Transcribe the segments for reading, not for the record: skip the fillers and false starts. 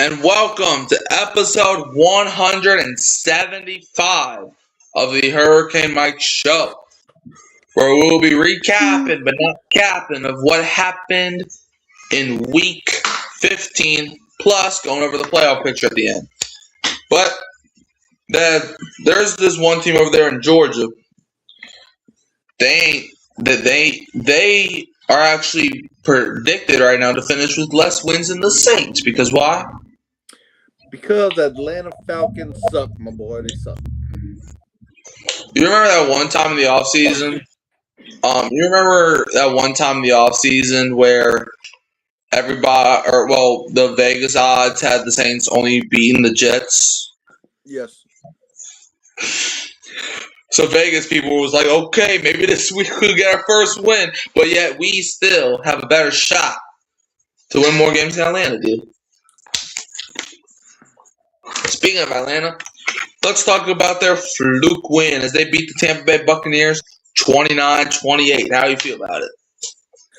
And welcome to episode 175 of the Hurricane Mike Show, where we'll be recapping but not capping of what happened in week 15, plus going over the playoff picture at the end. But there's this one team over there in Georgia. They are actually predicted right now to finish with less wins than the Saints. Because why? Because Atlanta Falcons suck, my boy. They suck. You remember that one time in the offseason? You remember that one time in the offseason where the Vegas odds had the Saints only beating the Jets? Yes. So Vegas people was like, okay, maybe this week we'll get our first win, but yet we still have a better shot to win more games than Atlanta did. Speaking of Atlanta, let's talk about their fluke win as they beat the Tampa Bay Buccaneers 29-28. How do you feel about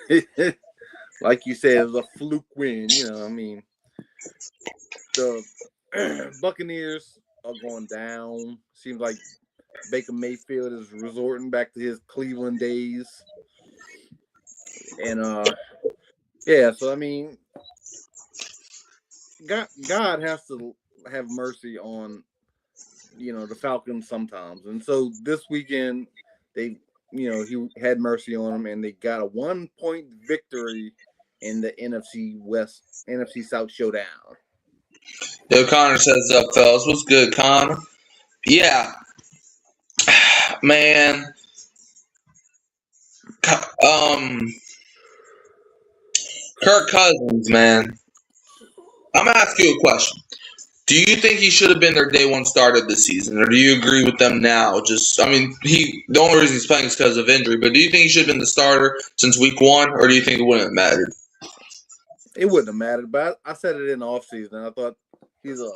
it? Like you said, it was a fluke win. The Buccaneers are going down. Seems like Baker Mayfield is resorting back to his Cleveland days. And, God has to have mercy on, the Falcons sometimes. And so this weekend, he had mercy on them, and they got a 1-point victory in the NFC South showdown. Yo, Connor says up, fellas. What's good, Connor? Yeah. Man. Kirk Cousins, man. I'm going to ask you a question. Do you think he should have been their day one starter this season, or do you agree with them now? The only reason he's playing is because of injury, but do you think he should have been the starter since week one, or do you think it wouldn't have mattered? It wouldn't have mattered, but I said it in the offseason. I thought he's a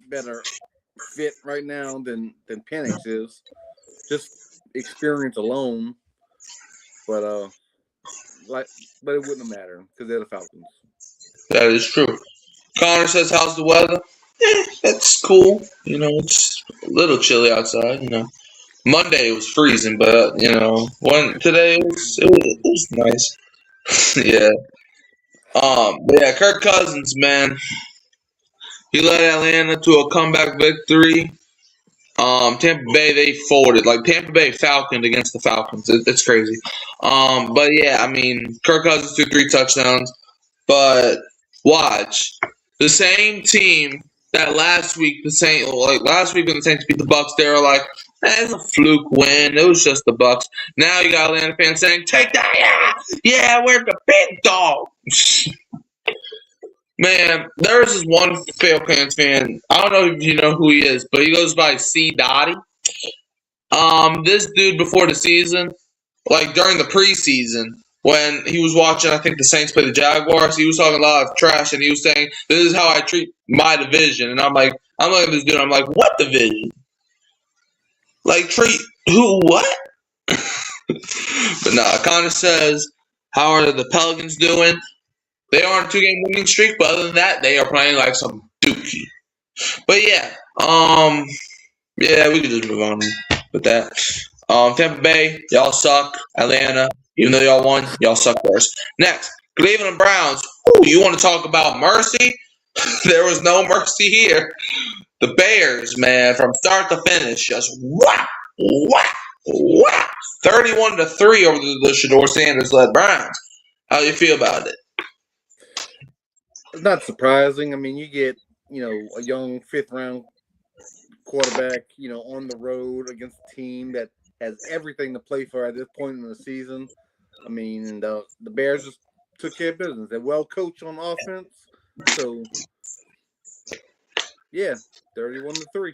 better fit right now than Penix is. Just experience alone. But it wouldn't have mattered because they're the Falcons. That is true. Connor says, how's the weather? That's cool. It's a little chilly outside. Monday it was freezing, but today it was nice. Yeah. Kirk Cousins, man. He led Atlanta to a comeback victory. Tampa Bay, they folded. Like Tampa Bay Falcons against the Falcons. It's crazy. Kirk Cousins threw 3 touchdowns. But watch. The same team that last week when the Saints beat the Bucs, they were like, it's a fluke win. It was just the Bucs. Now you got Atlanta fans saying, take that, yeah, we're the big dogs. Man, there's this one Falcons fan. I don't know if you know who he is, but he goes by C. Dottie. This dude before the season, like during the preseason, when he was watching, I think the Saints play the Jaguars, he was talking a lot of trash, and he was saying, this is how I treat my division. And I'm looking at this dude, I'm like, what division? Like, treat who, what? But nah, Connor says, how are the Pelicans doing? They are on a 2-game winning streak, but other than that, they are playing like some dookie. But we can just move on with that. Tampa Bay, y'all suck. Atlanta, even though y'all won, y'all suck worse. Next, Cleveland Browns. Ooh, you want to talk about mercy? There was no mercy here. The Bears, man, from start to finish, just whack, 31-3 over the Shedeur Sanders-led Browns. How do you feel about it? It's not surprising. You get, a young 5th-round quarterback, on the road against a team that has everything to play for at this point in the season. The Bears just took care of business. They're well coached on offense. So, Yeah, 31-3.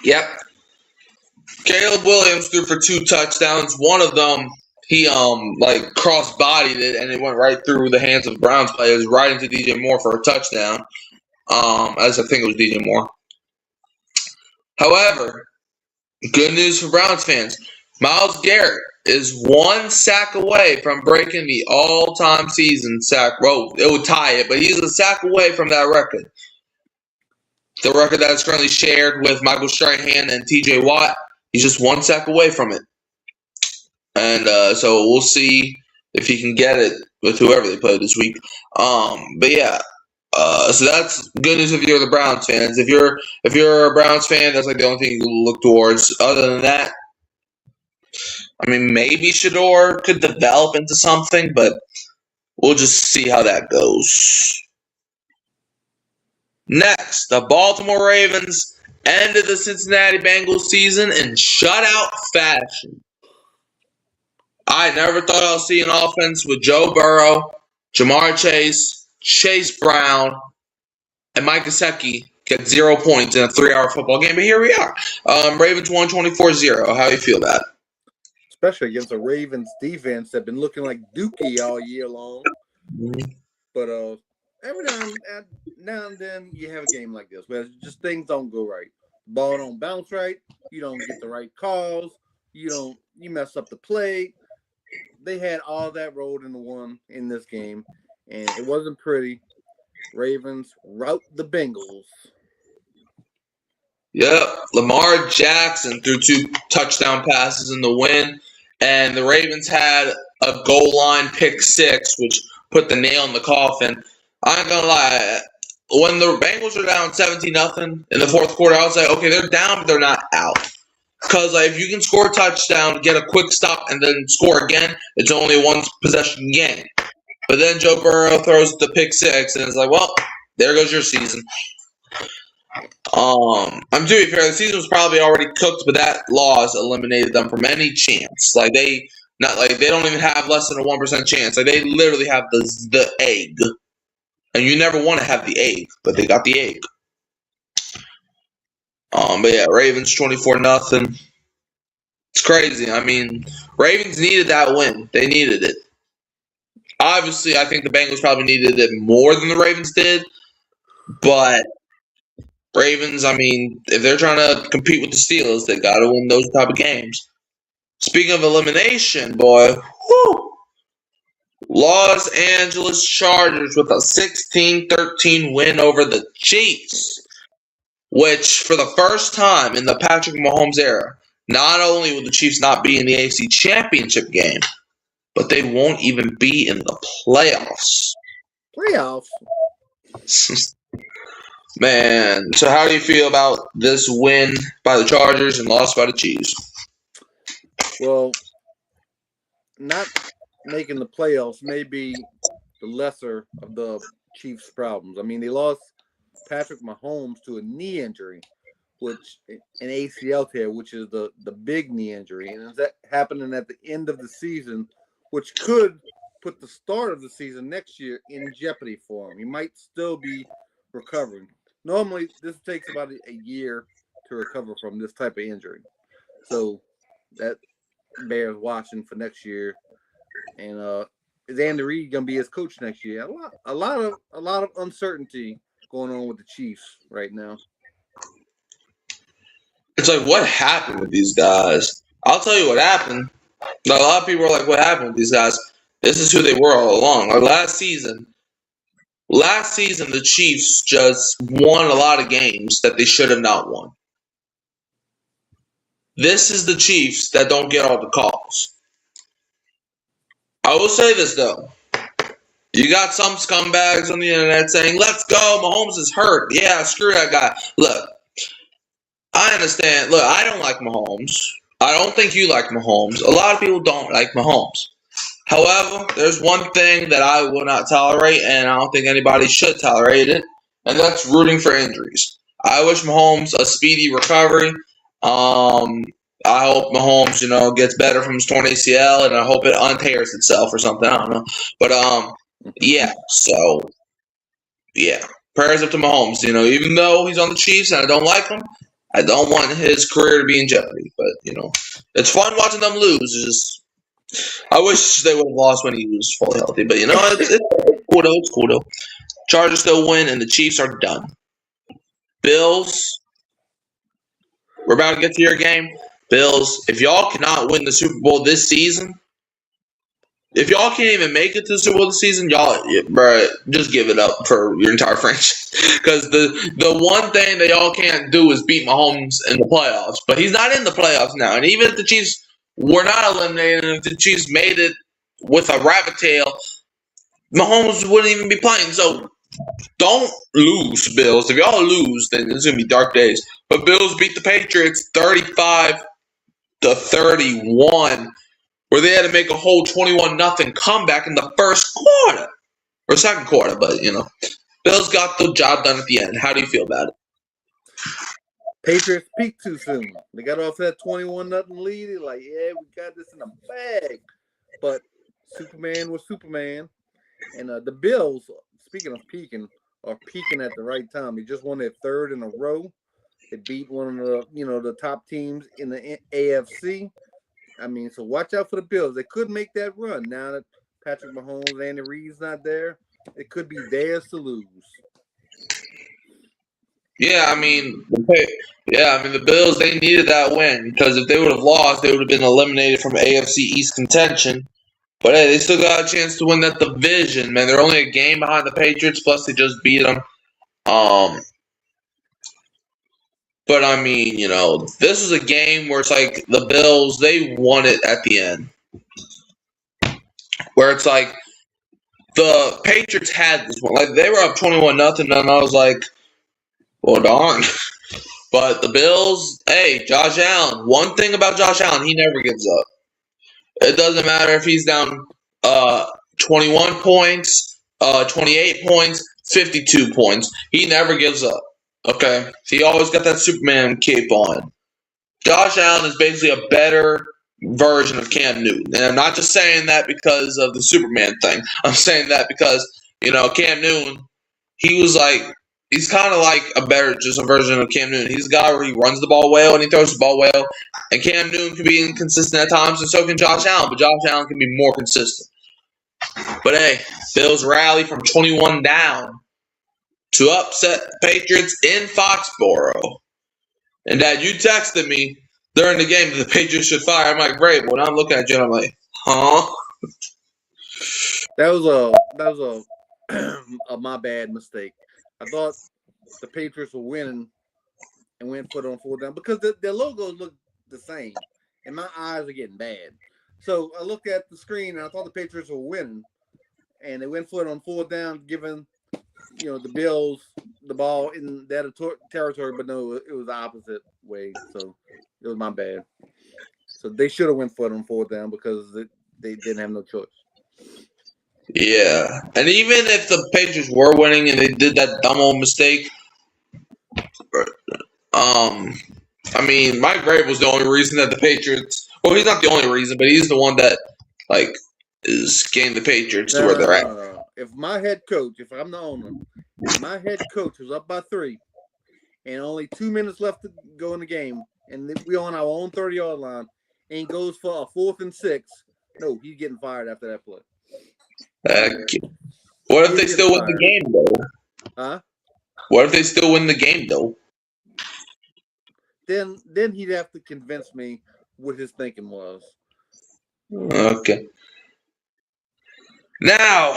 Yep. Caleb Williams threw for 2 touchdowns. One of them, he cross-bodied it, and it went right through the hands of the Browns players, right into DJ Moore for a touchdown. As I think it was DJ Moore. However, good news for Browns fans. Myles Garrett is 1 sack away from breaking the all-time season sack. Well, it would tie it, but he's a sack away from that record. The record that is currently shared with Michael Strahan and TJ Watt. He's just 1 sack away from it. And so we'll see if he can get it with whoever they play this week. But yeah. So that's good news if you're the Browns fans. If you're a Browns fan, that's like the only thing you look towards. Other than that, I mean, maybe Shedeur could develop into something, but we'll just see how that goes. Next, the Baltimore Ravens ended the Cincinnati Bengals season in shutout fashion. I never thought I'd see an offense with Joe Burrow, Jamar Chase, Chase Brown, and Mike Gesicki get 0 points in a 3-hour football game, but here we are. Ravens won 24-0. How do you feel about it? Especially against the Ravens defense that been looking like Dookie all year long. Mm-hmm. But every now and then you have a game like this where just things don't go right. The ball don't bounce right. You don't get the right calls. You mess up the play. They had all that rolled into one in this game, and it wasn't pretty. Ravens rout the Bengals. Yep. Lamar Jackson threw 2 touchdown passes in the win, and the Ravens had a goal line pick 6, which put the nail in the coffin. I ain't gonna lie. When the Bengals are down 17-0 in the fourth quarter, I was like, okay, they're down, but they're not out. Because if you can score a touchdown, get a quick stop, and then score again, it's only a 1-possession game. But then Joe Burrow throws the pick 6, and it's like, well, there goes your season. I'm to be fair, the season was probably already cooked, but that loss eliminated them from any chance. They don't even have less than a 1% chance. They literally have the egg, and you never want to have the egg, but they got the egg. But yeah, Ravens 24-0. It's crazy. I mean, Ravens needed that win. They needed it. Obviously, I think the Bengals probably needed it more than the Ravens did. But Ravens, I mean, if they're trying to compete with the Steelers, they got to win those type of games. Speaking of elimination, boy, Los Angeles Chargers with a 16-13 win over the Chiefs, which for the first time in the Patrick Mahomes era, not only will the Chiefs not be in the AFC Championship game, but they won't even be in the playoffs. Man, so how do you feel about this win by the Chargers and loss by the Chiefs? Well, not making the playoffs may be the lesser of the Chiefs' problems. I mean, they lost Patrick Mahomes to a knee injury, which an ACL tear, which is the big knee injury, and that happening at the end of the season, which could put the start of the season next year in jeopardy for him. He might still be recovering. Normally, this takes about a year to recover from this type of injury, so that bears watching for next year. And is Andy Reid gonna be his coach next year? A lot of uncertainty going on with the Chiefs right now. It's like, what happened with these guys? I'll tell you what happened. A lot of people are like, what happened with these guys? This is who they were all along. Last season, the Chiefs just won a lot of games that they should have not won. This is the Chiefs that don't get all the calls. I will say this, though. You got some scumbags on the internet saying, let's go, Mahomes is hurt. Yeah, screw that guy. Look, I understand. Look, I don't like Mahomes. I don't think you like Mahomes. A lot of people don't like Mahomes. However, there's one thing that I will not tolerate, and I don't think anybody should tolerate it, and that's rooting for injuries. I wish Mahomes a speedy recovery. I hope Mahomes, gets better from his torn ACL, and I hope it untears itself or something. I don't know. But, yeah. So, yeah. prayers up to Mahomes. Even though he's on the Chiefs and I don't like him, I don't want his career to be in jeopardy. But it's fun watching them lose. I wish they would have lost when he was fully healthy. But it's cool though. It's cool though. Chargers still win, and the Chiefs are done. Bills, we're about to get to your game. Bills, if y'all cannot win the Super Bowl this season, if y'all can't even make it to the Super Bowl this season, bro, just give it up for your entire franchise. Because the one thing that y'all can't do is beat Mahomes in the playoffs. But he's not in the playoffs now. And even if the Chiefs were not eliminated, and if the Chiefs made it with a rabbit tail, Mahomes wouldn't even be playing. So don't lose, Bills. If y'all lose, then it's going to be dark days. But Bills beat the Patriots 35-31, where they had to make a whole 21-0 comeback in the first quarter. Or second quarter, but, Bills got the job done at the end. How do you feel about it? Patriots peaked too soon. They got off that 21-0 lead. They're like, yeah, we got this in the bag. But Superman was Superman. And the Bills, speaking of peaking, are peaking at the right time. They just won their third in a row. They beat one of the top teams in the AFC. I mean, so watch out for the Bills. They could make that run now that Patrick Mahomes, Andy Reid's not there. It could be theirs to lose. Yeah, the Bills, they needed that win because if they would have lost, they would have been eliminated from AFC East contention. But hey, they still got a chance to win that division, man. They're only a game behind the Patriots, plus they just beat them. But I mean, this is a game where it's like the Bills, they won it at the end. Where it's like the Patriots had this one. Like they were up 21-0, and I was like, well, darn. But the Bills, hey, Josh Allen. One thing about Josh Allen, he never gives up. It doesn't matter if he's down 21 points, 28 points, 52 points. He never gives up. Okay? He always got that Superman cape on. Josh Allen is basically a better version of Cam Newton. And I'm not just saying that because of the Superman thing. I'm saying that because, Cam Newton, he's kind of like a version of Cam Newton. He's a guy where he runs the ball well and he throws the ball well. And Cam Newton can be inconsistent at times, and so can Josh Allen. But Josh Allen can be more consistent. But hey, Bills rally from 21 down to upset the Patriots in Foxborough. And Dad, you texted me during the game that the Patriots should fire Mike Vrabel. When I'm looking at you, and I'm like, huh? That was a my bad mistake. I thought the Patriots were winning and went foot on fourth down because their logos look the same, and my eyes are getting bad. So I looked at the screen and I thought the Patriots were winning, and they went foot on fourth down, giving the Bills the ball in that territory, but no, it was the opposite way. So it was my bad. So they should have went foot on fourth down because they didn't have no choice. Yeah, and even if the Patriots were winning and they did that dumb old mistake, Mike Vrabel was the only reason that the Patriots. Well, he's not the only reason, but he's the one that is getting the Patriots to where they're at. If my head coach, if I'm the owner, if my head coach was up by 3 and only 2 minutes left to go in the game, and we're on our own 30-yard line, and he goes for a 4th and 6, no, he's getting fired after that play. What if they still win the game, though? Huh? What if they still win the game, though? Then he'd have to convince me what his thinking was. Okay. Now,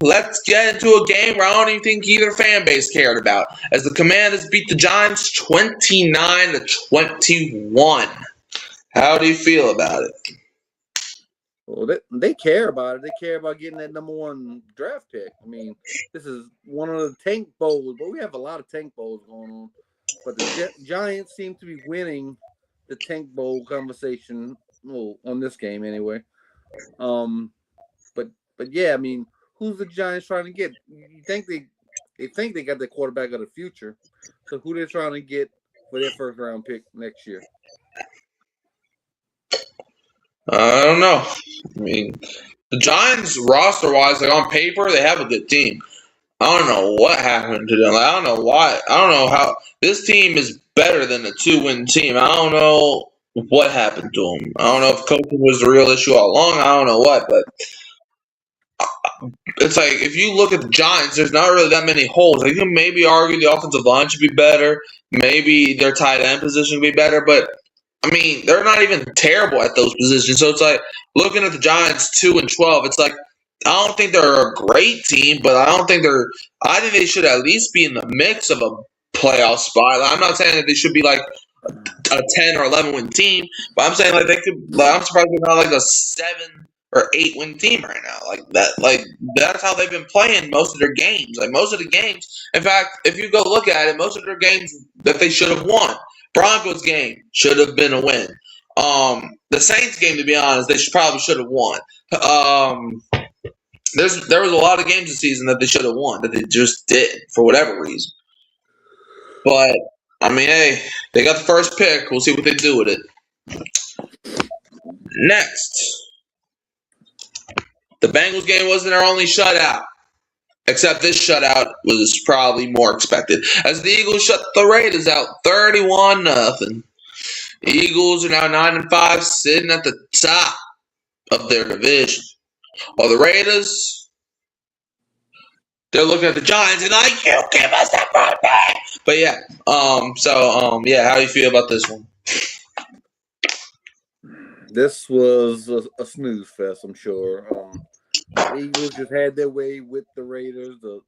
let's get into a game where I don't even think either fan base cared about, as the Commanders beat the Giants 29-21. How do you feel about it? Well, they care about it. They care about getting that number 1 draft pick. I mean, this is one of the tank bowls, but we have a lot of tank bowls going on. But the Giants seem to be winning the tank bowl conversation, on this game anyway. But yeah, I mean, who's the Giants trying to get? You think they think they got the quarterback of the future. So who they're trying to get for their first round pick next year? I don't know. I mean, the Giants roster-wise, on paper, they have a good team. I don't know what happened to them. Like, I don't know why. I don't know how this team is better than a 2-win team. I don't know what happened to them. I don't know if coaching was the real issue all along. I don't know what, but it's like if you look at the Giants, there's not really that many holes. Like, you can maybe argue the offensive line should be better. Maybe their tight end position would be better, but I mean, they're not even terrible at those positions. So it's like looking at the Giants 2-12. It's like I don't think they're a great team, but I don't think they're. I think they should at least be in the mix of a playoff spot. I'm not saying that they should be like a 10 or 11 win team, but I'm saying like they could. Like, I'm surprised they're not like a 7 or 8 win team right now. Like that. Like that's how they've been playing most of their games. Like most of the games. In fact, if you go look at it, most of their games that they should have won. Broncos game should have been a win. The Saints game, to be honest, they probably should have won. There was a lot of games this season that they should have won that they just didn't for whatever reason. But I mean, hey, they got the first pick. We'll see what they do with it. Next, the Bengals game wasn't their only shutout. Except this shutout was probably more expected. As the Eagles shut the Raiders out 31-0. Eagles are now 9-5, sitting at the top of their division. While the Raiders, they're looking at the Giants and like, you give us that right back. But yeah, yeah, how do you feel about this one? This was a snooze fest, I'm sure. The Eagles just had their way with the Raiders. I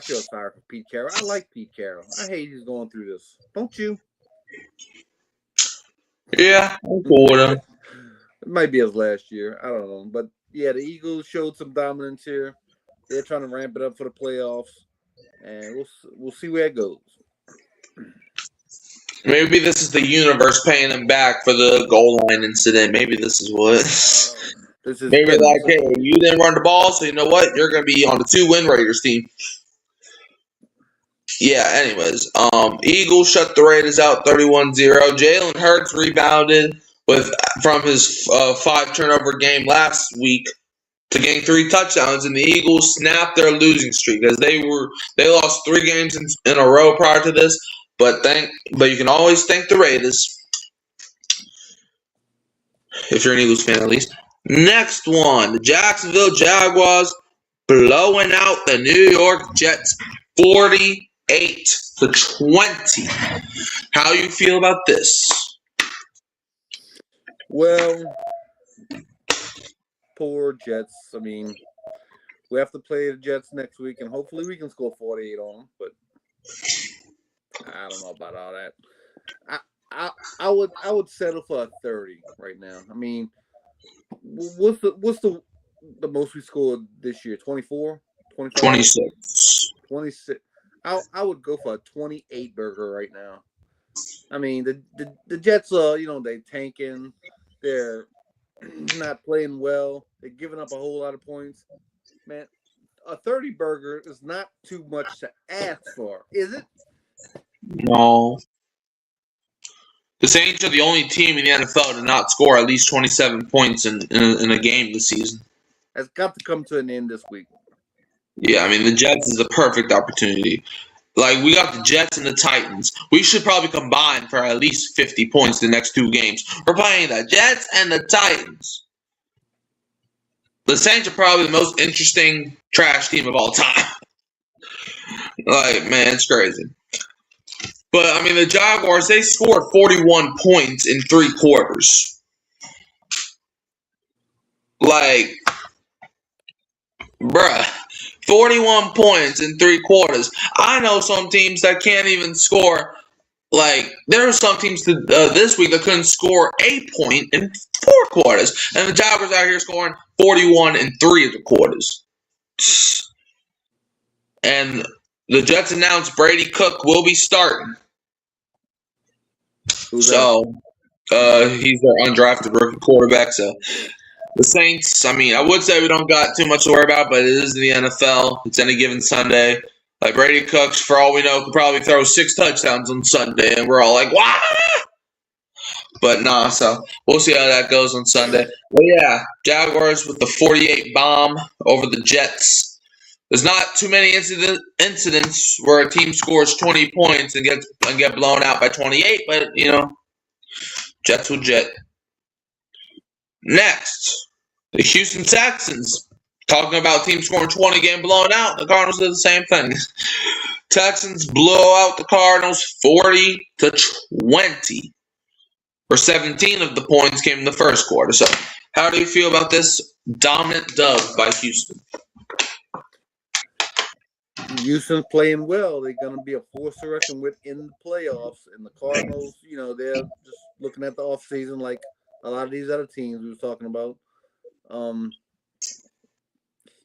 feel sorry for Pete Carroll. I like Pete Carroll. I hate he's going through this. Don't you? Yeah, I'm cool with him. It might be his last year. I don't know. But yeah, the Eagles showed some dominance here. They're trying to ramp it up for the playoffs. And we'll see where it goes. Maybe this is the universe paying them back for the goal line incident. Maybe this is what. Maybe like, hey, you didn't run the ball, so you know what? You're going to be on the 2-win Raiders team. Yeah, anyways. Eagles shut the Raiders out 31-0. Jalen Hurts rebounded from his 5-turnover game last week to gain 3 touchdowns, and the Eagles snapped their losing streak as they lost 3 games in a row prior to this. But you can always thank the Raiders if you're an Eagles fan, at least. Next one, the Jacksonville Jaguars blowing out the New York Jets 48-20. How you feel about this? Well, poor Jets. I mean, we have to play the Jets next week, and hopefully we can score 48 on them. But I don't know about all that. I would settle for a 30 right now. I mean, what's the most we scored this year? 24? 26. 26. I would go for a 28 burger right now. I mean, the Jets are, they tanking. They're not playing well. They're giving up a whole lot of points. Man, a 30 burger is not too much to ask for, is it? No. The Saints are the only team in the NFL to not score at least 27 points in a game this season. That's got to come to an end this week. Yeah, I mean, the Jets is a perfect opportunity. Like, we got the Jets and the Titans. We should probably combine for at least 50 points the next 2 games. We're playing the Jets and the Titans. The Saints are probably the most interesting trash team of all time. Like, man, it's crazy. But, I mean, the Jaguars, they scored 41 points in 3 quarters. Like, bruh, 41 points in 3 quarters. I know some teams that can't even score. Like, there are some teams this week that couldn't score a point in 4 quarters. And the Jaguars out here scoring 41 in 3 of the quarters. And the Jets announced Brady Cook will be starting. Who's so, he's their undrafted rookie quarterback. So, the Saints, I mean, I would say we don't got too much to worry about, but it is the NFL. It's any given Sunday. Like, Brady Cooks, for all we know, could probably throw 6 touchdowns on Sunday, and we're all like, "What?" But nah, so we'll see how that goes on Sunday. But yeah, Jaguars with the 48 bomb over the Jets. There's not too many incidents where a team scores 20 points and get blown out by 28, but Jets will jet. Next, the Houston Texans. Talking about teams scoring 20 getting blown out, the Cardinals did the same thing. Texans blow out the Cardinals 40-20. Where 17 of the points came in the first quarter. So, how do you feel about this dominant dub by Houston? Houston's playing well. They're going to be a force to reckon with in the playoffs. And the Cardinals, they're just looking at the offseason like a lot of these other teams we were talking about.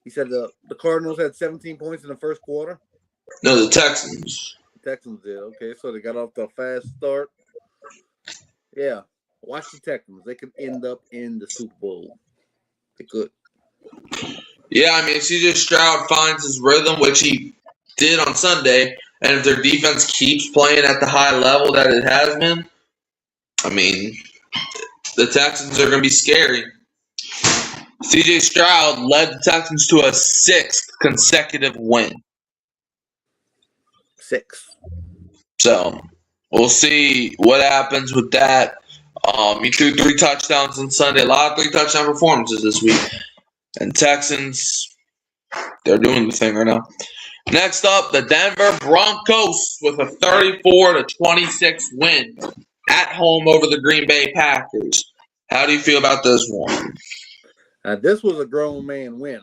He said the Cardinals had 17 points in the first quarter. No, the Texans. The Texans did. Okay, so they got off to a fast start. Yeah, watch the Texans. They could end up in the Super Bowl. They could. Yeah, I mean, if CJ Stroud finds his rhythm, which he did on Sunday, and if their defense keeps playing at the high level that it has been, I mean, the Texans are going to be scary. CJ Stroud led the Texans to a 6th consecutive win. 6. So, we'll see what happens with that. He threw 3 touchdowns on Sunday. A lot of 3-touchdown performances this week. And Texans, they're doing the thing right now. Next up, the Denver Broncos with a 34-26 win at home over the Green Bay Packers. How do you feel about this one? This was a grown man win.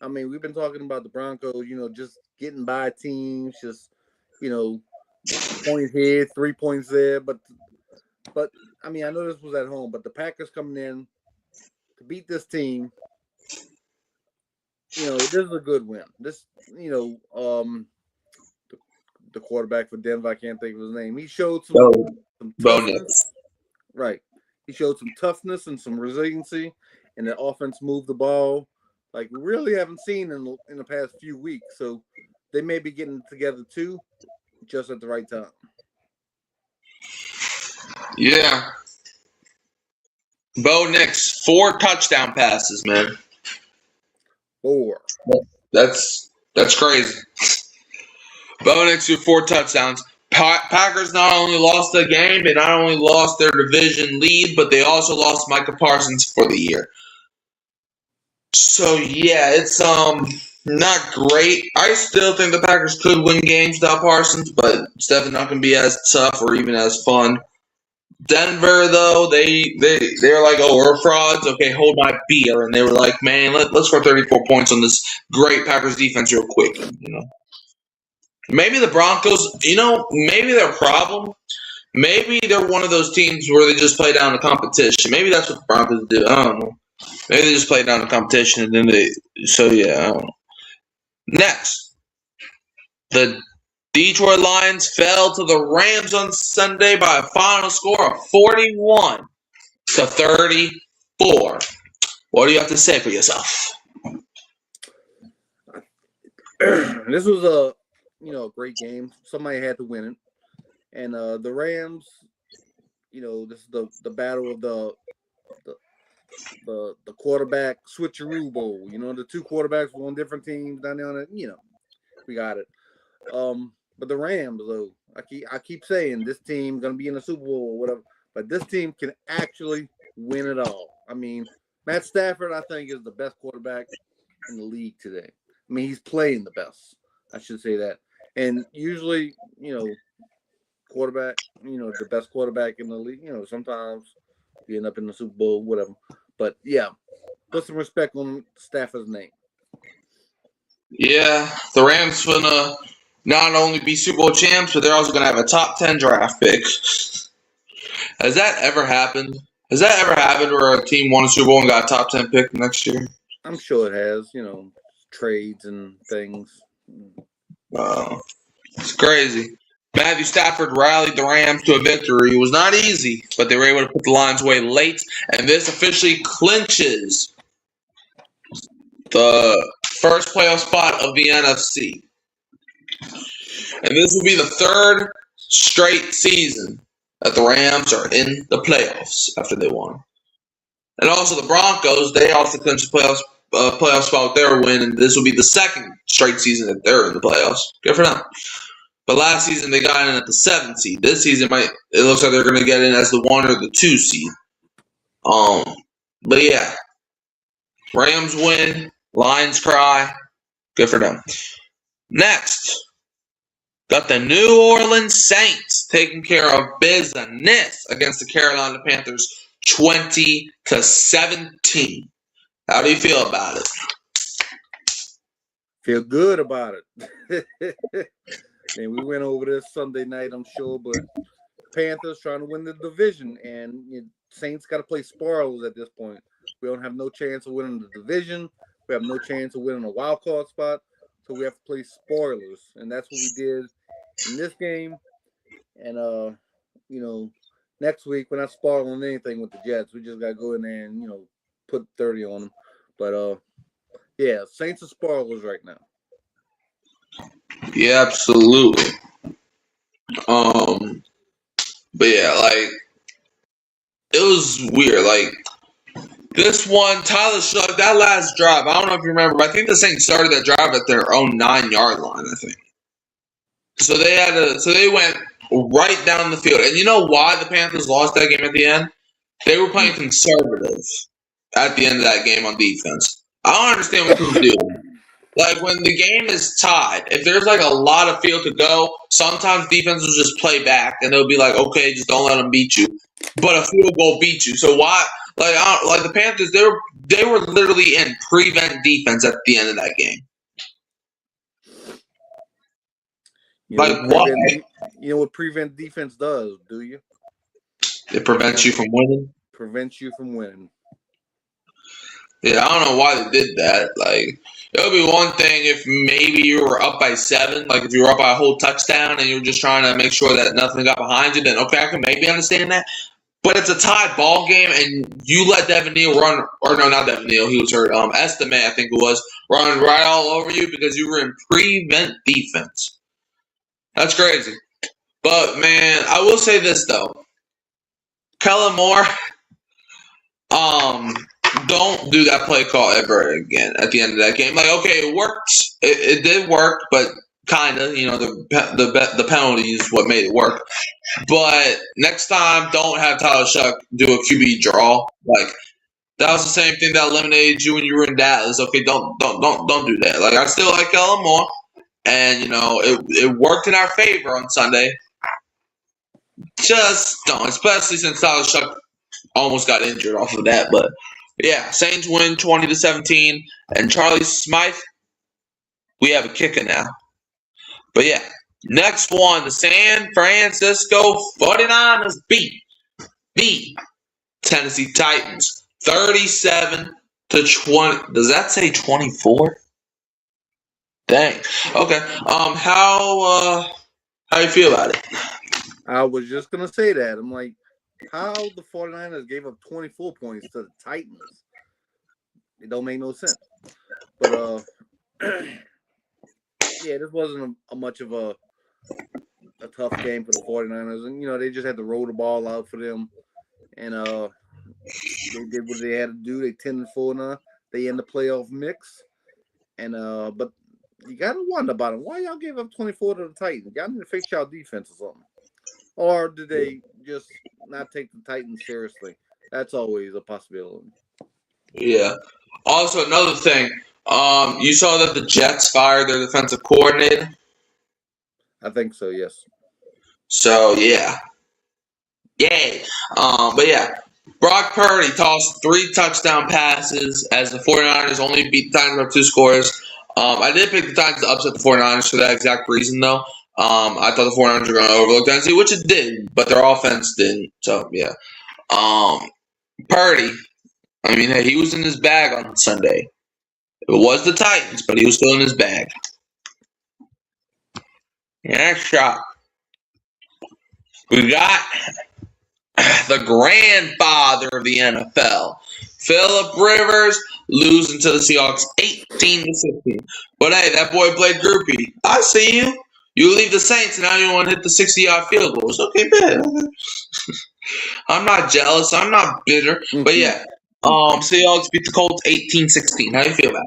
I mean, we've been talking about the Broncos, just getting by teams, just, point here, 3 points there. But I mean, I know this was at home, but the Packers coming in to beat this team, this is a good win. This, the quarterback for Denver, I can't think of his name. He showed some toughness. Right. He showed some toughness and some resiliency, and the offense moved the ball like we really haven't seen in the past few weeks. So they may be getting together too, just at the right time. Yeah. Bo Nix, 4 touchdown passes, man. 4. That's crazy. Bo Nix with 4 touchdowns. Packers not only lost the game, they not only lost their division lead, but they also lost Micah Parsons for the year. So yeah, it's not great. I still think the Packers could win games without Parsons, but it's definitely not going to be as tough or even as fun. Denver, though, they're like, oh, we're frauds. Okay, hold my beer. And they were like, man, let's score 34 points on this great Packers defense real quick. Maybe the Broncos, maybe their problem, maybe they're one of those teams where they just play down the competition. Maybe that's what the Broncos do. I don't know. Maybe they just play down the competition and then I don't know. Next, the Detroit Lions fell to the Rams on Sunday by a final score of 41-34. What do you have to say for yourself? This was a great game. Somebody had to win it, and the Rams, this is the battle of the quarterback switcheroo bowl. The 2 quarterbacks were on different teams down there on it. We got it. But the Rams, though, I keep saying this team gonna be in the Super Bowl or whatever, but this team can actually win it all. I mean, Matt Stafford, I think, is the best quarterback in the league today. I mean, he's playing the best. I should say that. And usually, quarterback, the best quarterback in the league, sometimes you end up in the Super Bowl, whatever. But yeah, put some respect on Stafford's name. Yeah, the Rams gonna not only be Super Bowl champs, but they're also gonna have a top 10 draft pick. Has that ever happened? Has that ever happened where a team won a Super Bowl and got a top 10 pick next year? I'm sure it has, trades and things. It's crazy. Matthew Stafford rallied the Rams to a victory. It was not easy, but they were able to put the Lions away late, and this officially clinches the first playoff spot of the NFC. And this will be the 3rd straight season that the Rams are in the playoffs after they won. And also the Broncos, they also clinched the playoffs playoff spot with their win, and this will be the second straight season that they're in the playoffs. Good for them. But last season they got in at the 7th seed. This season it looks like they're going to get in as the 1 or the 2 seed. But yeah, Rams win, Lions cry. Good for them. Next, got the New Orleans Saints taking care of business against the Carolina Panthers, 20-17. How do you feel about it? Feel good about it. And we went over this Sunday night, I'm sure, but Panthers trying to win the division, and Saints got to play spoilers at this point. We don't have no chance of winning the division. We have no chance of winning a wild card spot, so we have to play spoilers, and that's what we did in this game. And next week we're not spoiling anything with the Jets. We just got to go in there and put 30 on them. But yeah, Saints are spoilers right now. Yeah, absolutely. But yeah, like, it was weird. Like, this one, Tyler Shuck, that last drive, I don't know if you remember, but I think the Saints started that drive at their own 9-yard line, I think. So they went right down the field. And you know why the Panthers lost that game at the end? They were playing conservative at the end of that game on defense. I don't understand what they do. Like, when the game is tied, if there's, like, a lot of field to go, sometimes defenses will just play back, and they'll be like, okay, just don't let them beat you. But a field goal beats you. So why? Like the Panthers, they were literally in prevent defense at the end of that game. Why? You know what prevent defense does, do you? It prevents you from winning? Prevents you from winning. Yeah, I don't know why they did that. Like, it would be one thing if maybe you were up by 7, like if you were up by a whole touchdown and you were just trying to make sure that nothing got behind you, then okay, I can maybe understand that. But it's a tied ball game, and you let Devin Neal run, or no, not Devin Neal, he was hurt. Estime, I think it was, run right all over you because you were in prevent defense. That's crazy. But, man, I will say this, though. Kellen Moore, don't do that play call ever again at the end of that game. Like, okay, it worked. It did work, but kind of, the penalty is what made it work. But next time, don't have Tyler Shuck do a QB draw. Like, that was the same thing that eliminated you when you were in Dallas. Okay, don't do that. Like, I still like Kellen Moore, and it worked in our favor on Sunday. Just don't, especially since Tyler Shuck almost got injured off of that. But yeah, Saints win 20-17, and Charlie Smythe, we have a kicker now. But yeah, next one, the San Francisco 49ers beat the Tennessee Titans 37-20. Does that say 24? Dang. Okay. How you feel about it? I was just gonna say that. I'm like, how the 49ers gave up 24 points to the Titans? It don't make no sense. But yeah, this wasn't much of a tough game for the 49ers. And, they just had to roll the ball out for them. And they did what they had to do. They 10-4 now. They in the playoff mix. And but you got to wonder about them. Why y'all gave up 24 to the Titans? Y'all need to fix y'all defense or something. Or did they just not take the Titans seriously? That's always a possibility. Yeah. Also, another thing. You saw that the Jets fired their defensive coordinator? I think so, yes. So, yeah. Yay. But, yeah. Brock Purdy tossed 3 touchdown passes as the 49ers only beat the Titans by 2 scores. I did pick the Titans to upset the 49ers for that exact reason, though. I thought the 49ers were going to overlook Tennessee, which it did, but their offense didn't. So, yeah. Purdy, I mean, hey, he was in his bag on Sunday. It was the Titans, but he was still in his bag. Yeah, shot. We got the grandfather of the NFL, Phillip Rivers, losing to the Seahawks 18-16. But hey, that boy played groupie. I see you. You leave the Saints, and now you want to hit the 60-yard field goals. Okay, man. I'm not jealous. I'm not bitter. But yeah, Seahawks beat the Colts 18-16. How do you feel about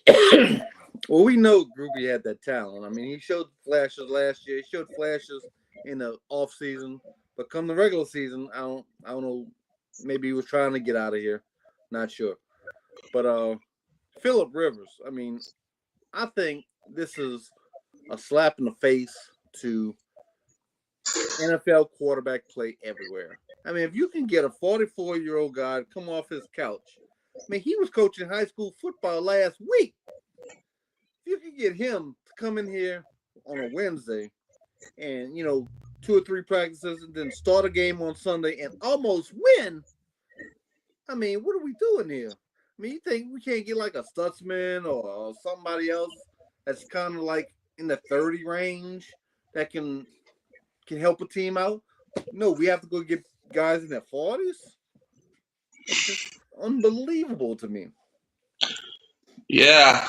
it? Well, we know Groupie had that talent. I mean, he showed flashes last year. He showed flashes in the off season, but come the regular season, I don't know. Maybe he was trying to get out of here. Not sure. But Phillip Rivers. I mean, I think this is a slap in the face to NFL quarterback play everywhere. I mean, if you can get a 44-year-old guy to come off his couch, I mean, he was coaching high school football last week. If you can get him to come in here on a Wednesday and, 2 or 3 practices and then start a game on Sunday and almost win, I mean, what are we doing here? I mean, you think we can't get like a Stutzman or somebody else that's kind of like in the 30 range that can help a team out? No, we have to go get guys in their 40s. It's just unbelievable to me. Yeah,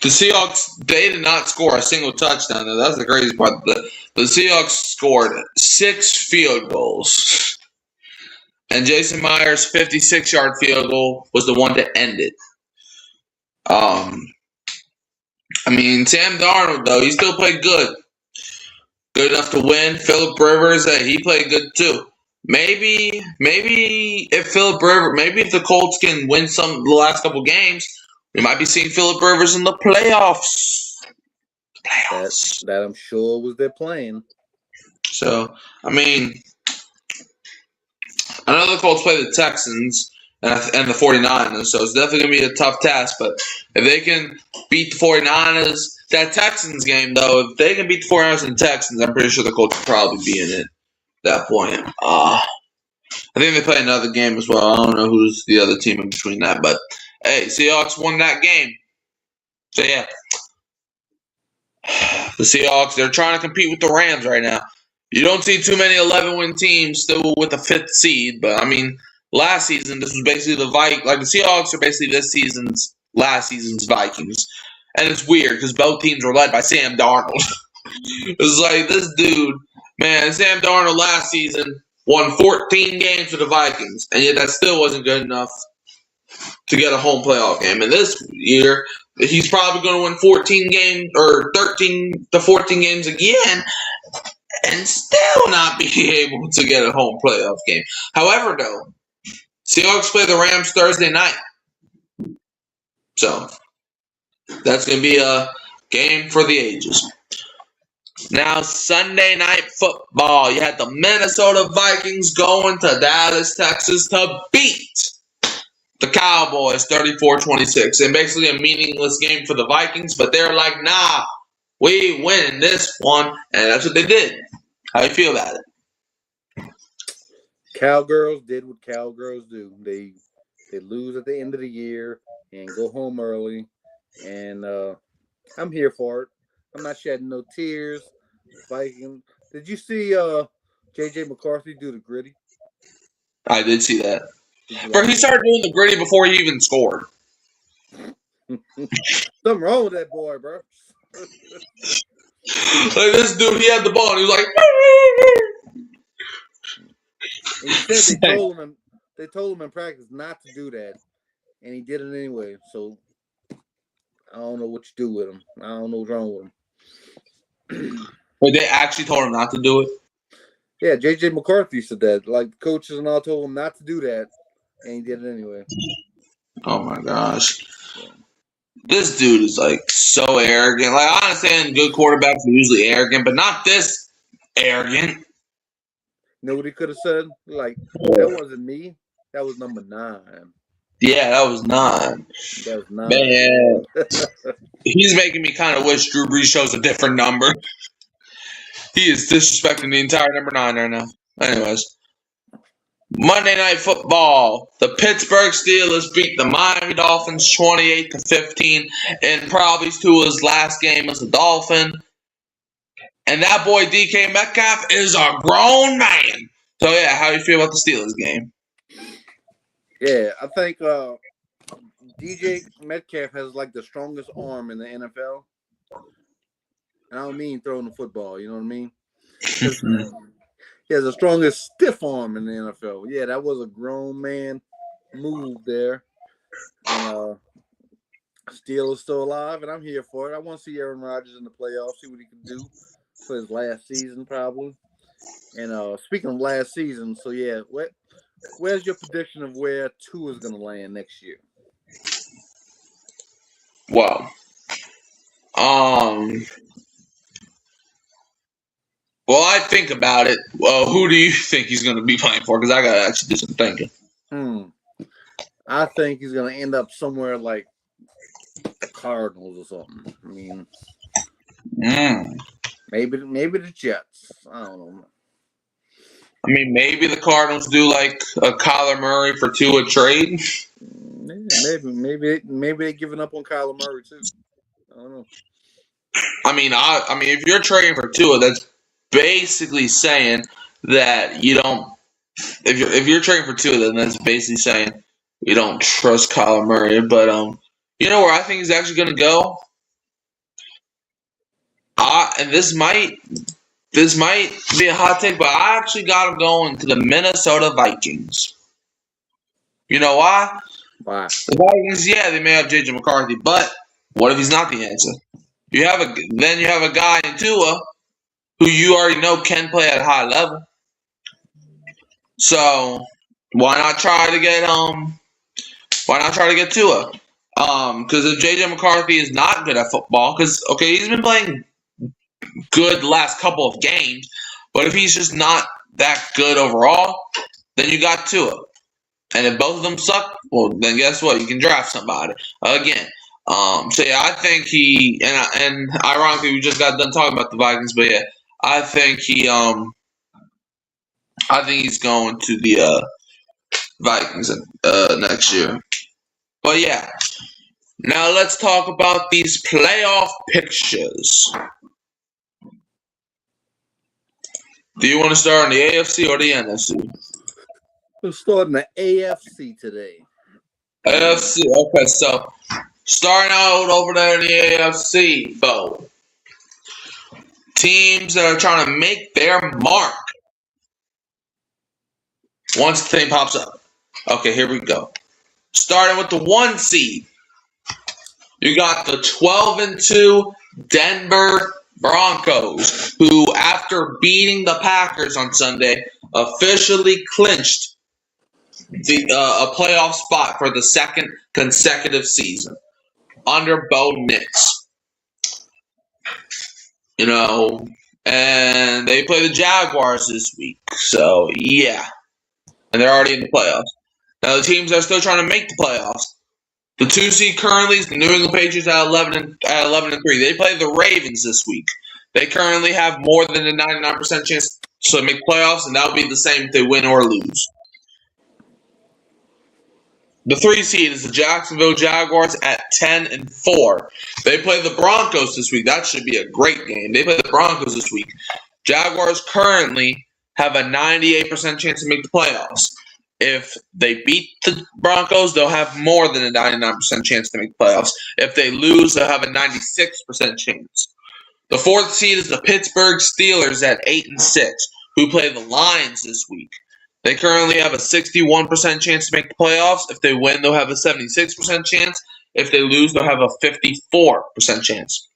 the Seahawks, they did not score a single touchdown, though. That's the crazy part. The Seahawks scored 6 field goals. And Jason Myers' 56-yard field goal was the one to end it. I mean, Sam Darnold, though, he still played good. Good enough to win. Phillip Rivers, he played good, too. Maybe if the Colts can win the last couple games, we might be seeing Phillip Rivers in the playoffs. That I'm sure was their plan. So, I mean, I know the Colts play the Texans and the 49ers, so it's definitely going to be a tough task. But if they can beat the 49ers, that Texans game, though, if they can beat the 49ers and Texans, I'm pretty sure the Colts will probably be in it at that point. I think they play another game as well. I don't know who's the other team in between that. But, hey, Seahawks won that game. So, yeah. The Seahawks, they're trying to compete with the Rams right now. You don't see too many 11-win teams still with a 5th seed. But, I mean, last season, this was basically the Vikings. Like, the Seahawks are basically last season's Vikings. And it's weird because both teams were led by Sam Darnold. It's like, this dude, man, Sam Darnold last season won 14 games for the Vikings. And yet that still wasn't good enough to get a home playoff game. And this year, he's probably going to win 14 games or 13 to 14 games again and still not be able to get a home playoff game. However, though, Seahawks play the Rams Thursday night. So, that's going to be a game for the ages. Now, Sunday Night Football. You had the Minnesota Vikings going to Dallas, Texas to beat the Cowboys 34-26. And basically a meaningless game for the Vikings, but they're like, nah, we win this one. And that's what they did. How you feel about it? Cowgirls did what cowgirls do. They lose at the end of the year and go home early. And I'm here for it. I'm not shedding no tears. Viking. Did you see J.J. McCarthy do the gritty? I did see that. But he started doing the gritty before he even scored. Something wrong with that boy, bro. Like this dude, he had the ball and he was like. And he said they told him in practice not to do that, and he did it anyway. So I don't know what you do with him. I don't know what's wrong with him. But they actually told him not to do it? Yeah, J.J. McCarthy said that. Like, the coaches and all told him not to do that, and he did it anyway. Oh, my gosh. Yeah. This dude is, like, so arrogant. Like, I understand good quarterbacks are usually arrogant, but not this arrogant. You know what he could have said? Like, that wasn't me. That was number 9. Yeah, that was 9. That was 9. Man, he's making me kind of wish Drew Brees chose a different number. He is disrespecting the entire number 9 right now. Anyways. Monday Night Football. The Pittsburgh Steelers beat the Miami Dolphins 28-15 in probably Tua's last game as a Dolphin. And that boy DK Metcalf is a grown man. So, yeah, how do you feel about the Steelers game? Yeah, I think DJ Metcalf has, like, the strongest arm in the NFL. And I don't mean throwing the football, you know what I mean? He has the strongest stiff arm in the NFL. Yeah, that was a grown man move there. And Steele is still alive, and I'm here for it. I want to see Aaron Rodgers in the playoffs, see what he can do for his last season, probably. And speaking of last season, so yeah, where's your prediction of where Tua is going to land next year? Well, I think about it. Well, who do you think he's going to be playing for? Because I got to actually do some thinking. I think he's going to end up somewhere like the Cardinals or something. I mean, maybe the Jets. I don't know. I mean, maybe the Cardinals do like a Kyler Murray for Tua trade. Maybe they're giving up on Kyler Murray too. I don't know. I mean, if you're trading for Tua, that's basically saying that you don't. If you're trading for Tua, then that's basically saying you don't trust Kyler Murray. But you know where I think he's actually going to go. And this might be a hot take, but I actually got him going to the Minnesota Vikings. You know why? Why? The Vikings, yeah, they may have J.J. McCarthy, but what if he's not the answer? You have a guy in Tua who you already know can play at a high level. So why not try to get Tua? Because if J.J. McCarthy is not good at football, because he's been playing good the last couple of games, but if he's just not that good overall, then you got Tua. And if both of them suck, well, then guess what? You can draft somebody again. So yeah, I think he and ironically we just got done talking about the Vikings, but yeah, I think he's going to the Vikings next year. But yeah, now let's talk about these playoff pictures. Do you want to start in the AFC or the NFC? We're starting the AFC today. AFC, okay, so starting out over there in the AFC, though. Teams that are trying to make their mark. Once the thing pops up. Okay, here we go. Starting with the 1 seed. You got the 12-2 Denver Broncos, who, after beating the Packers on Sunday, officially clinched a playoff spot for the second consecutive season under Bo Nix. And they play the Jaguars this week. So, yeah. And they're already in the playoffs. Now, the teams that are still trying to make the playoffs. The 2 seed currently is the New England Patriots at 11-3. They play the Ravens this week. They currently have more than a 99% chance to make playoffs, and that'll be the same if they win or lose. The 3 seed is the Jacksonville Jaguars at 10-4. They play the Broncos this week. That should be a great game. They play the Broncos this week. Jaguars currently have a 98% chance to make the playoffs. If they beat the Broncos, they'll have more than a 99% chance to make the playoffs. If they lose, they'll have a 96% chance. The 4th seed is the Pittsburgh Steelers at 8-6, who play the Lions this week. They currently have a 61% chance to make the playoffs. If they win, they'll have a 76% chance. If they lose, they'll have a 54% chance.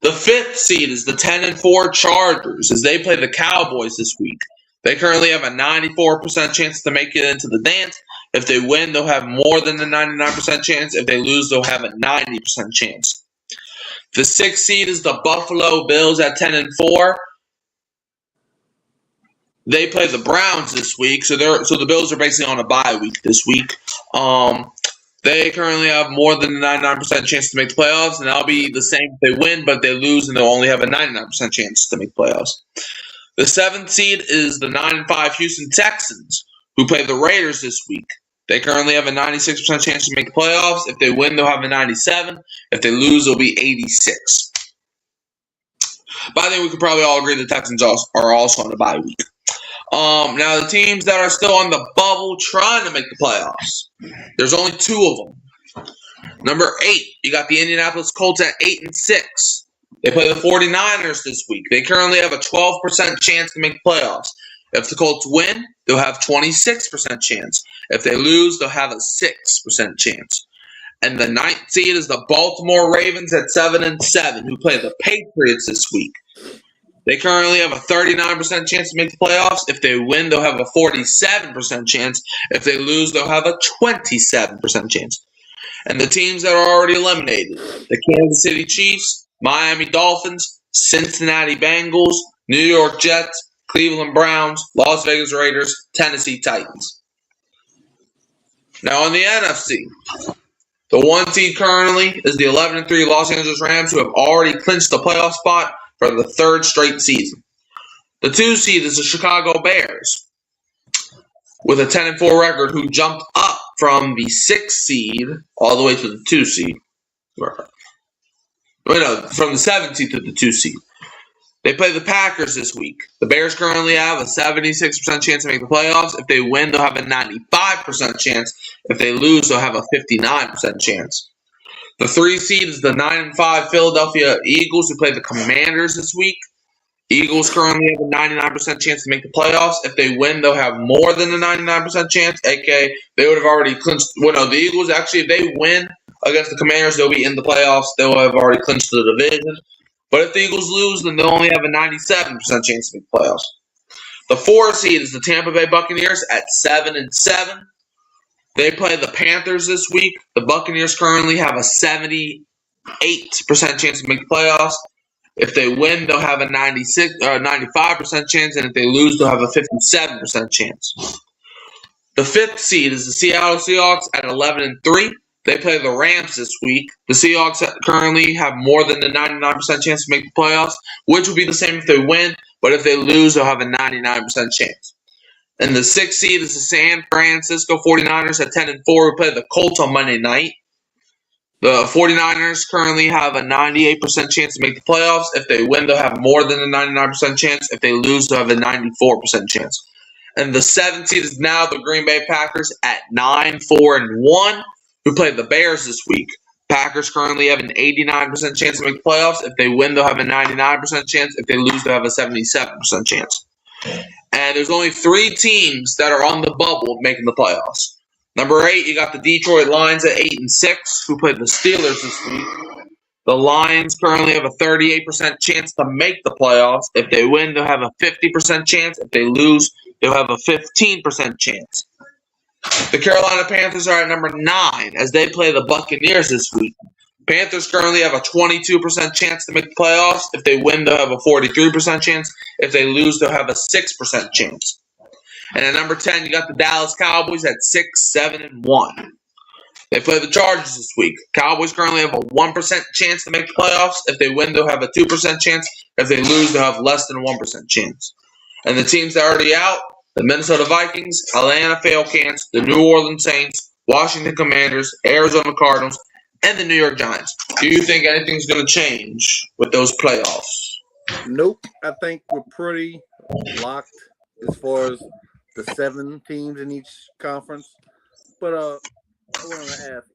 The 5th seed is the 10-4 Chargers, as they play the Cowboys this week. They currently have a 94% chance to make it into the dance. If they win, they'll have more than a 99% chance. If they lose, they'll have a 90% chance. The 6th seed is the Buffalo Bills at 10-4. They play the Browns this week, so the Bills are basically on a bye week this week. They currently have more than a 99% chance to make the playoffs, and that'll be the same if they win, but if they lose, and they'll only have a 99% chance to make the playoffs. The 7th seed is the 9-5 Houston Texans, who play the Raiders this week. They currently have a 96% chance to make the playoffs. If they win, they'll have a 97. If they lose, it'll be 86. But I think we could probably all agree the Texans are also on a bye week. Now, the teams that are still on the bubble trying to make the playoffs, there's only 2 of them. Number 8, you got the Indianapolis Colts at 8-6. They play the 49ers this week. They currently have a 12% chance to make the playoffs. If the Colts win, they'll have 26% chance. If they lose, they'll have a 6% chance. And the 9th seed is the Baltimore Ravens at 7-7, who play the Patriots this week. They currently have a 39% chance to make the playoffs. If they win, they'll have a 47% chance. If they lose, they'll have a 27% chance. And the teams that are already eliminated, the Kansas City Chiefs, Miami Dolphins, Cincinnati Bengals, New York Jets, Cleveland Browns, Las Vegas Raiders, Tennessee Titans. Now on the NFC, the 1 seed currently is the 11-3 Los Angeles Rams, who have already clinched the playoff spot for the 3rd straight season. The 2 seed is the Chicago Bears, with a 10-4 record, who jumped up from the 6th seed all the way to the 2 seed. From the 7th seed to the 2 seed. They play the Packers this week. The Bears currently have a 76% chance to make the playoffs. If they win, they'll have a 95% chance. If they lose, they'll have a 59% chance. The 3 seed is the 9-5 Philadelphia Eagles, who play the Commanders this week. Eagles currently have a 99% chance to make the playoffs. If they win, they'll have more than a 99% chance, aka they would have already clinched. Well, no, the Eagles actually, if they win against the Commanders, they'll be in the playoffs. They'll have already clinched the division. But if the Eagles lose, then they'll only have a 97% chance to make the playoffs. The 4 seed is the Tampa Bay Buccaneers at 7-7. They play the Panthers this week. The Buccaneers currently have a 78% chance to make the playoffs. If they win, they'll have a 95% chance, and if they lose, they'll have a 57% chance. The 5th seed is the Seattle Seahawks at 11-3. They play the Rams this week. The Seahawks currently have more than a 99% chance to make the playoffs, which would be the same if they win, but if they lose, they'll have a 99% chance. And the 6th seed is the San Francisco 49ers at 10-4, who play the Colts on Monday night. The 49ers currently have a 98% chance to make the playoffs. If they win, they'll have more than a 99% chance. If they lose, they'll have a 94% chance. And the 7th seed is now the Green Bay Packers at 9-4-1, who play the Bears this week. Packers currently have an 89% chance to make the playoffs. If they win, they'll have a 99% chance. If they lose, they'll have a 77% chance. And there's only 3 teams that are on the bubble of making the playoffs. Number 8, you got the Detroit Lions at 8-6, who played the Steelers this week. The Lions currently have a 38% chance to make the playoffs. If they win, they'll have a 50% chance. If they lose, they'll have a 15% chance. The Carolina Panthers are at number 9 as they play the Buccaneers this week. Panthers currently have a 22% chance to make the playoffs. If they win, they'll have a 43% chance. If they lose, they'll have a 6% chance. And at number 10, you got the Dallas Cowboys at 6-7-1. They play the Chargers this week. Cowboys currently have a 1% chance to make the playoffs. If they win, they'll have a 2% chance. If they lose, they'll have less than a 1% chance. And the teams that are already out, the Minnesota Vikings, Atlanta Falcons, the New Orleans Saints, Washington Commanders, Arizona Cardinals, and the New York Giants. Do you think anything's going to change with those playoffs? Nope. I think we're pretty locked as far as the 7 teams in each conference. But I want to ask,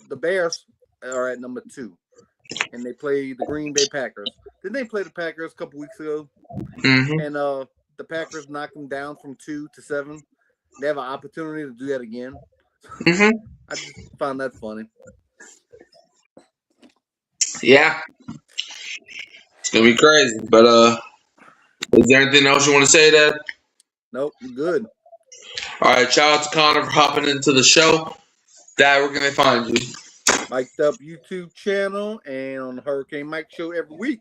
the Bears are at number 2, and they play the Green Bay Packers. Didn't they play the Packers a couple weeks ago? Mm-hmm. And the Packers knocked them down from 2 to 7. They have an opportunity to do that again. Mm-hmm. I just found that funny. Yeah. It's going to be crazy. But is there anything else you want to say, Dad? Nope, good. All right, shout out to Connor for hopping into the show. Dad, where can they find you? Mic'd Up YouTube channel and on the Hurricane Mike Show every week.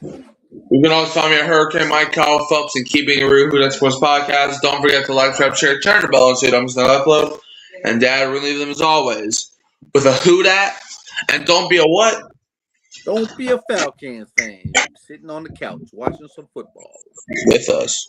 You can also find me at Hurricane Mike, Kyle Phelps, and Keeping It Real, Who That Sports Podcast. Don't forget to like, subscribe, share, turn the bell on so you don't miss another upload. And Dad, we leave them as always with a who dat, and don't be a what? Don't be a Falcons fan sitting on the couch watching some football. With us.